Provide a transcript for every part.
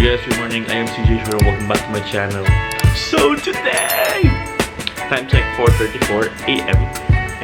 guys, good morning. I am CJ. Welcome back to my channel. So today, time check 4:34 a.m.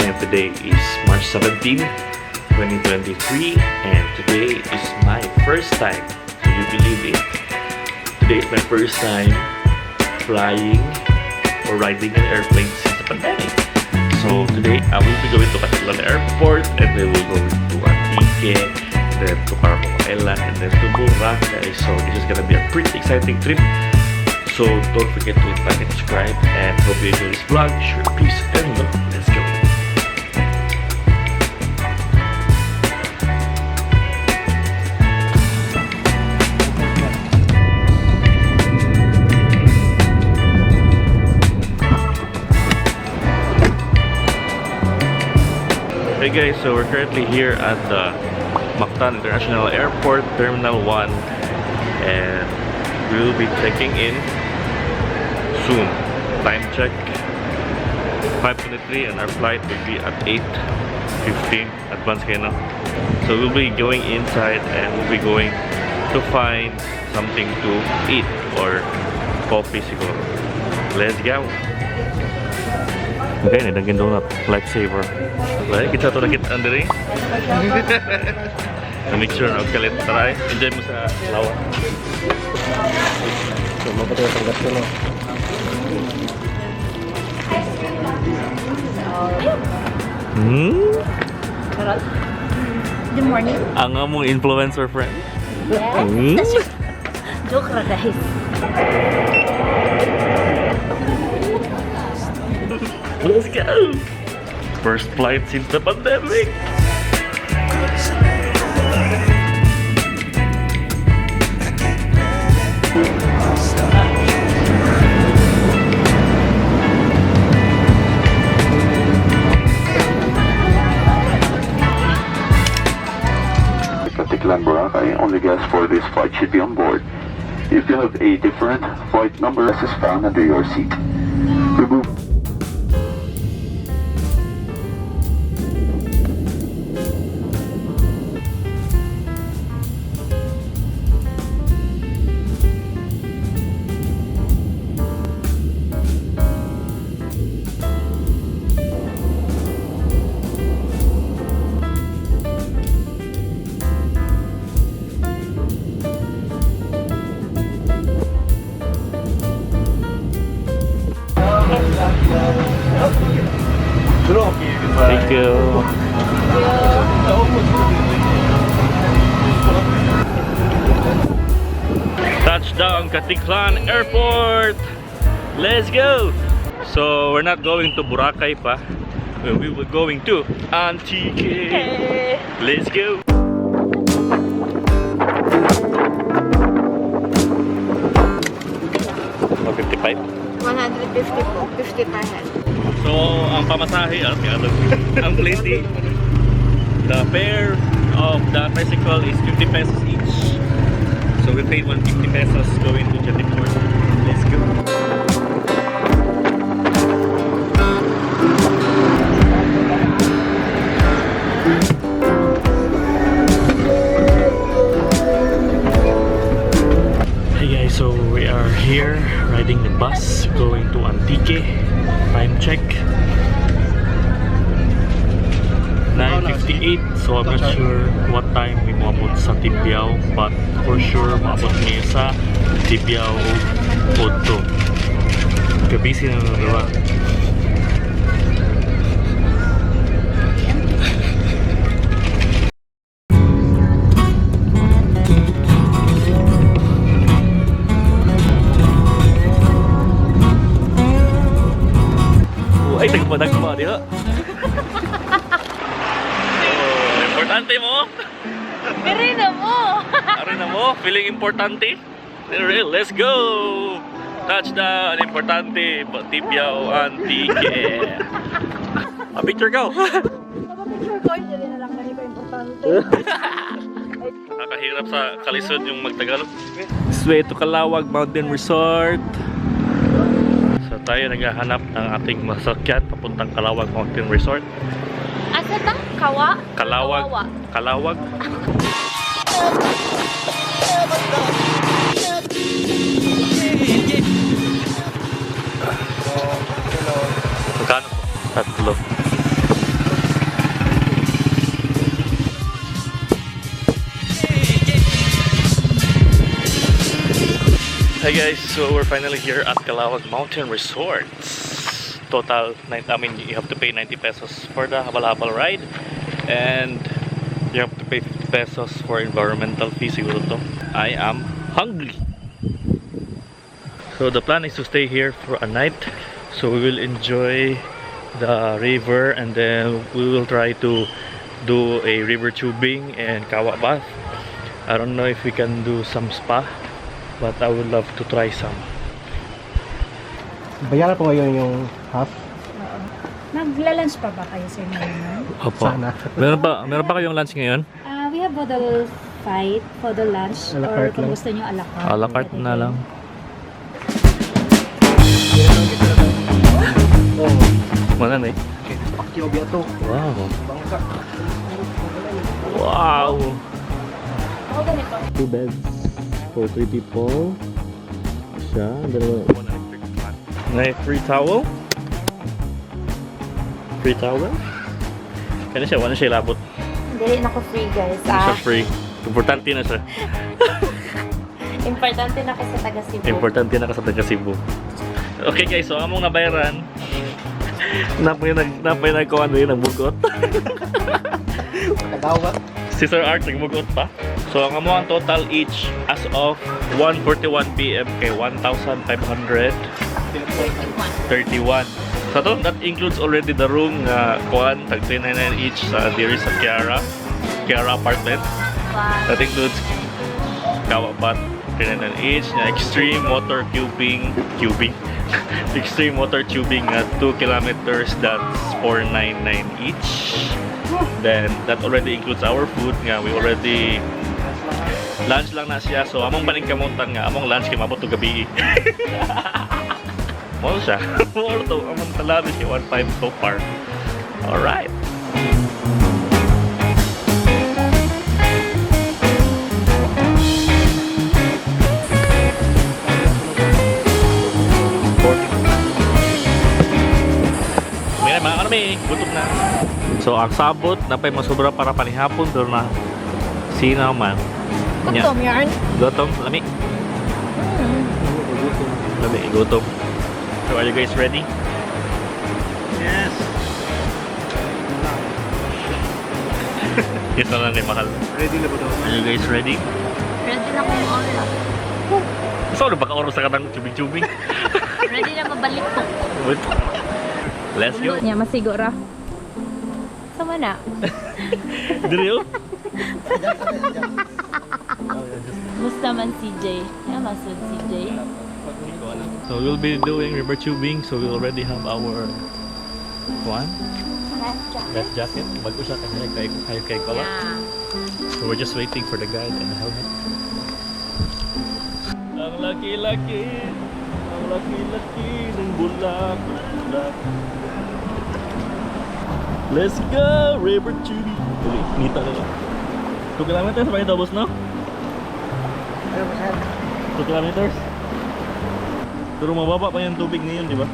and today is March 17, 2023, and today is my first time. Can you believe it? Today is my first time flying or riding an airplane since the pandemic. So today I will be going to Calawag Airport, and then we'll go to Antique, then to Calawag, and then to Boracay. So this is gonna be a pretty exciting trip. So don't forget to like and subscribe, and hope you enjoy this vlog. Sure, peace and love. Let's go. Hey guys, so we're currently here at the Mactan International Airport, Terminal 1, and we will be checking in soon. Time check 5:23, and our flight will be at 8:15. Advance kayo, no? So we'll be going inside, and we'll be going to find something to eat or coffee siguro. Let's go! Okay, nidangin donut, lifesaver. Baik, kita to nakit Andre. Make sure na kalit try. Enjoy mo sa Kalawat. So, mapatay ang gas ko, no? Good morning. Ang among influencer friend. Yes. Joke ra guys. Let's go! First flight since the pandemic. Boracay, only guests for this flight should be on board. If you have a different flight number, this is found under your seat. Remove. Thank you. Touchdown Katiklan Airport. Let's go. So we're not going to Boracay pa. We were going to Antique. Let's go. 55. 150 po. 50 per head. So, ang pamasahe, ang plate, the fare of the tricycle is 50 pesos each. So, we paid 150 pesos going to Jetiport. Let's go. Hey guys, so we are here riding the bus going to Antique. Time check 9:58, so I'm not sure what time we maabot sa Tibiao, but for sure maabot niya sa Tibiao Oto. Kabisi na nagawa. Ay, tagpa diha. Importante mo? Arena mo! Arena mo? Feeling importante? Let's go! Touchdown! Importante! Tibiao Antique! A picture ko! Picture ko, hindi na lang ganito importante. Nakakahirap sa kalisod yung magtagalog. This way to Calawag Mountain Resort. So tayo naghahanap ng ating masakyan papuntang Calawag Mountain Resort. Asa ta? Kawa? Kalawag. Tatlo. Hi guys, so we're finally here at Calawag Mountain Resort. Total, I mean, you have to pay 90 pesos for the habal-habal ride. And you have to pay 50 pesos for environmental fee siguro to. I am hungry. So the plan is to stay here for a night. So we will enjoy the river and then we will try to do a river tubing and Kawa Bath. I don't know if we can do some spa, but I would love to try some. Bayaran po ngayon yung half? Nagla-lunch pa ba kayo, sir, ngayon? Opo. Sana. Meron pa kayong lunch ngayon? We have model fight for the lunch. A la Or carte kung lang. gusto nyo, a la carte. A la carte na lang. Oh, Mana na eh? pakyobi ato. Wow. Bangka. Wow. Ako ganito. 2 beds for 3 people. Siya, dalawa. May free towel. Free towel? Kaya siya, wala siya labot. Hindi na ako free, guys. Hindi siya free. Importante na siya. Importante na kasi taga Cebu. Importante na ka sa taga Cebu. Okay guys, so among nabayaran. Napay nagkuhan din, nagbugot. Nagawa. Si Sir Art nagbugot pa. So ang among total each as of 1:41 PM kay 1,531. So that includes already the room nga kuan tag 399 each sa diri sa Kiara apartment. That includes Kawa Bath 399 each, na extreme water tubing extreme water tubing at 2 kilometers, that's 499 each. Then that already includes our food nga we already lunch lang na siya, so among paningkamutan nga among lunch kay mabot to gabi. Mo siya. Mo to among talado siya 1.5 so far. All right. May gutom na. So ang sabot na pay masubra para panihapon pero na sinaw man. Gutom yarn? Gutom, lami. Lami, gutom. So are you guys ready? Yes. Yes na lang mahal. Ready na po daw. Are you guys ready? Ready na kung oras. So ano baka oras sa katang tubig-tubig? Ready na mabalik po. Let's go. Yeah, masigura. Sama na. Diri oh. Musta man CJ? Yeah, masud CJ. So we'll be doing river tubing, so we already have our one life jacket. Bago siya kay Kalawat. Yeah. So we're just waiting for the guide and the helmet. Ang laki-laki ng bulak. Let's go! River tubing! Dali, nita na lang. 2 kilometers pa yung tapos, no? 2 kilometers? Pero mababa pa yung tubig ngayon, di ba?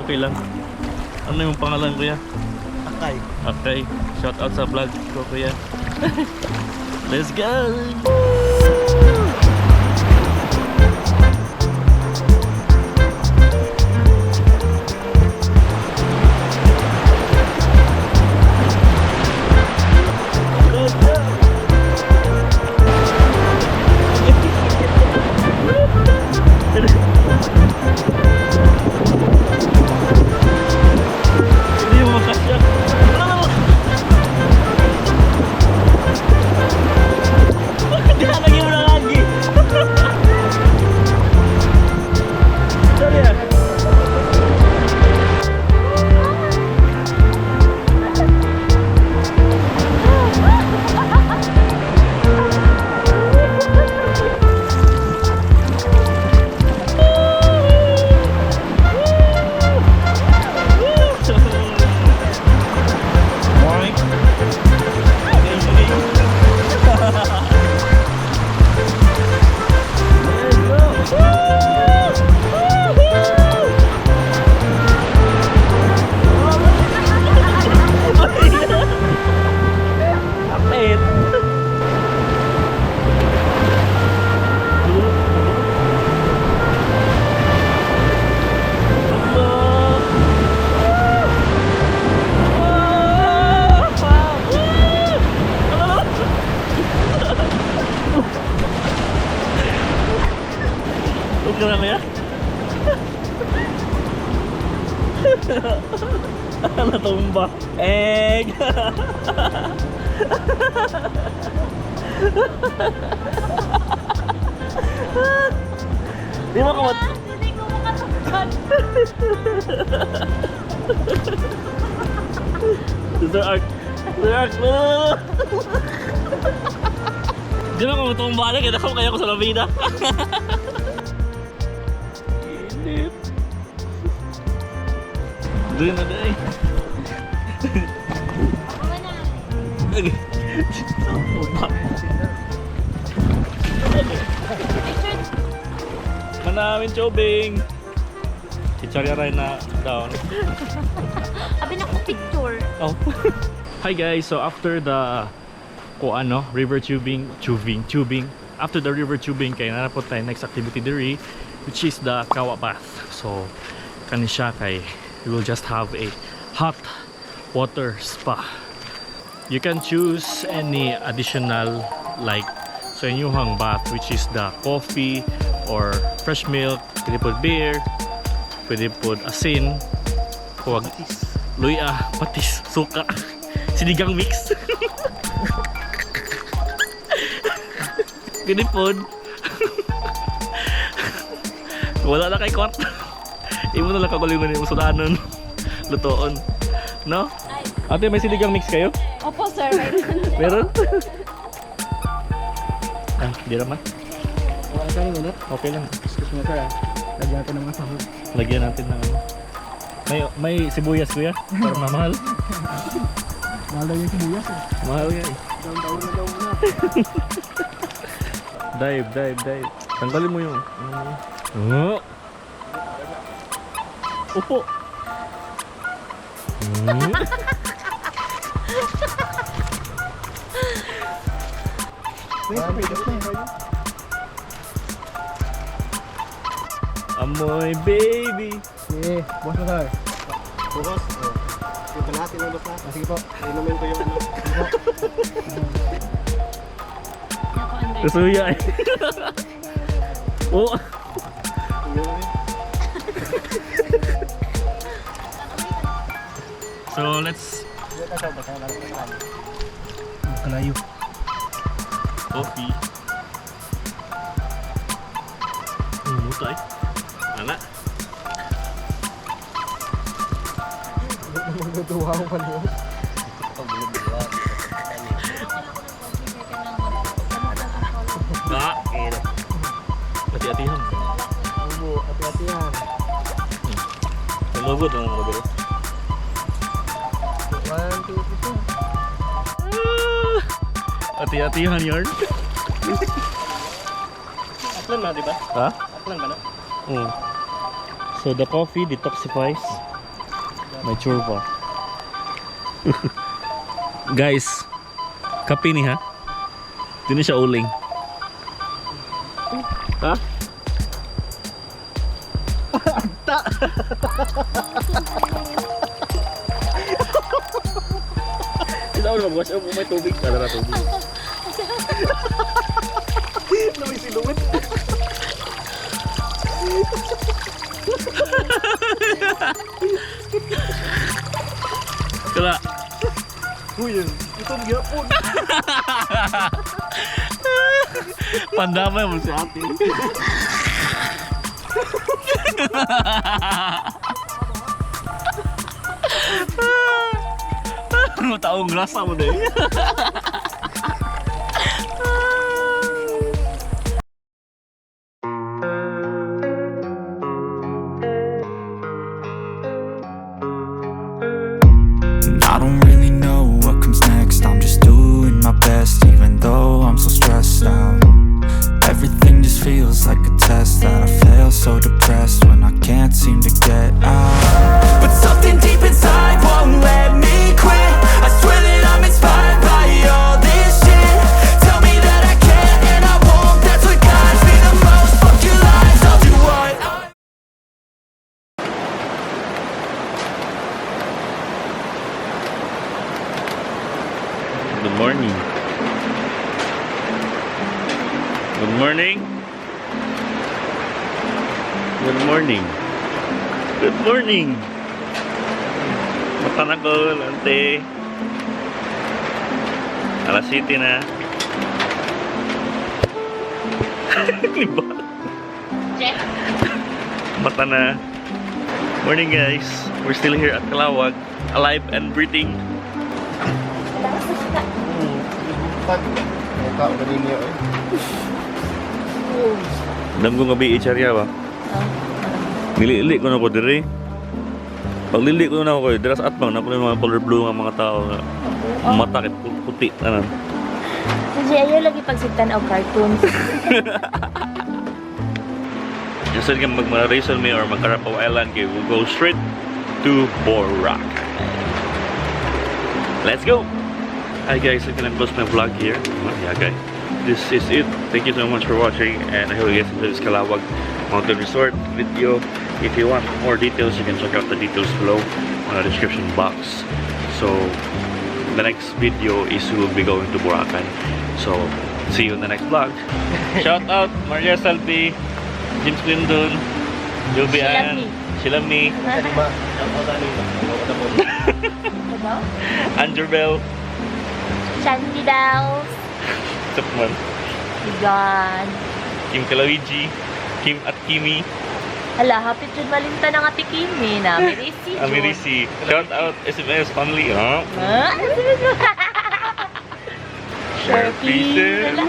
Okay lang. Ano yung pangalan, kuya? Akay. Okay. Shout out sa vlog ko, kuya. Let's go! Hindi mo makasya. Huwag ka na kaya? Natumba. Egg! Di mo kamat... Hindi ko makatukan. Sister Ark! Sister Ark! Di mo kamatumba na, kita ko kaya ko sa labida. Init. Doon na doon eh. Manamin chobing. Chicharya rin na down. Abi na ko picture. Oh. Hi guys, so after the river tubing. After the river tubing kay narapot tayo next activity diri, which is the Kawa Bath. So kani siya kay we will just have a hot water spa. You can choose any additional like sa inyong bath, which is the coffee or fresh milk, pwede po beer, pwede po asin, huwag luya, patis, suka, sinigang mix. Pwede po wala na kay kwarta. Imo na lang kagulingan yung sudanon. Lutoon. No? Ate, may sinigang mix kayo? Opo, sir. Meron? Ah, di naman. Wala ka rin ulit. Okay lang. Excuse me sir ah. Lagyan natin ng mga sahog. Lagyan natin ng ano. May sibuyas kuya? Para mamahal. Mahal daw yung sibuyas eh. Mahal yan eh. Taon-taon na daw muna. Dive. Tanggalin mo yung... Oh! Upo! Amoy baby! Sige, boss mo sir. Bukas. Sige pa natin ang boss na. Sige po. Inumin ko yung ano. Kasuya eh. Oh! So let's... Kalayo. Coffee. Muta eh. Anak. Magduduwa ko pa niyo. Hati-hatihan. Hati-hatihan. Lumabot ang mga bro. 1, 2, 3. Hati-hatihan yarn. Uplan na, di ba? Ha? Uplan ba na? So the coffee detoxifies my churva. Guys, kape ni ha? Hindi na siya uling. Ha? Agta! Hindi ako mag-wash up kung may tubig. Kada na tubig. Na may siluwit. Kala. Uy, itong gyapon. Pandamay mo si ate. Taong grasa mo din. I don't really know what comes next. I'm just doing my best, even though I'm so stressed out. Everything just feels like a test that I fail, so depressed when I can't seem to get out. But something deep inside won't let me quit. I swear that I'm inspired by all this shit. Tell me that I can't and I won't. That's what guides me the most. Fuck your lies, I'll do what I... Good morning. Good morning. Good morning. Good morning. Matan ako, lante. Alas 7 na. Diba? Mata na. Morning guys. We're still here at Kalawag. Alive and breathing. Mukha ko din niyo eh. Dam ko nga bi-icharya ba? Nilili ko na ko diri. Pag lili ko na ako, diras atbang na ko yung mga color blue ng mga tao nga matakit puti tanan. Kasi ayaw lagi pagsitan o cartoons. Instead ka mag-race on me or mag-Carapaw Island, okay, we'll go straight to Boracay. Let's go! Hi guys, I'm gonna close my vlog here. Yeah guys, this is it. Thank you so much for watching, and I hope you guys enjoyed this Calawag Mountain Resort video. If you want more details, you can check out the details below on the description box. So the next video is we will be going to Boracay. So see you in the next vlog. Shout out Maria Salvi, James Clinton, Jovian, Shilami, Andrew Bell, Shandy Dolls. Sapman, God. Kim Kalawiji, Kim at Kimi, Hala, hapit yun malinta ng ati Kimi na. Mirisi. Amirisi. Shout out SMS family. Huh? Sharpie. Hello.